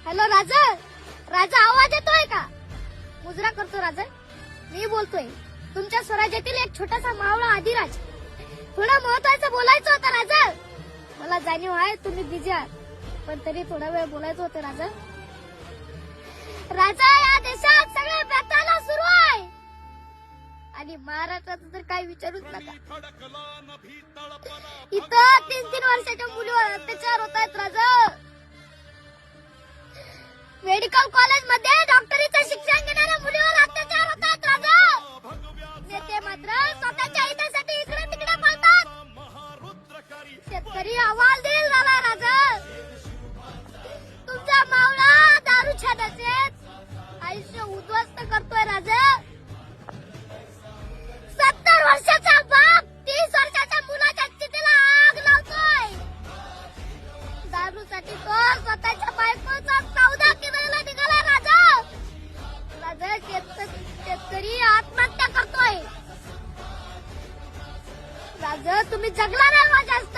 Hello राजा, राजा आवाज येतोय का? मुजरा करतो राजा. मी बोलतोय. तुमच्या स्वराज्यातील एक छोटासा मावळा आदिराज. थोडं महत्वाचं बोलायचं होतं राजा. मला जाणीव आहे तुम्ही बिझी आहात, पण तरी थोडा वेळ बोलायचं होतं राजा. राजा, या देशात सगळ्या बेताला सुरू आहे आणि महाराष्ट्रात तर काही विचारूच नका. इथं 3-3 वर्षाच्या मुलीवर अत्याचार होत आहेत राजा. मेडिकल कॉलेज मध्ये डॉक्टरीचं शिक्षण घेणाऱ्या मुलीवर अत्याचार होत आहेत राजा. नेते मात्र स्वतःच्या हितासाठी इकडे तिकडे पळतात. शेतकरी हवालदिल झालाय राजा. तुमचा मावळा दारूच्या नशेत आयुष्य उद्ध्वस्त करतोय राजा. 70 वर्षाचा बाप 30 वर्षाच्या मुलाच्या चितेला आग लावतोय. दारूसाठी तो स्वतःच्या बायकोचा सौदा करायला निघाला राजा. राजा, शेतकरी आत्महत्या करतोय. राजा, तुम्ही जगला नाही जास्त.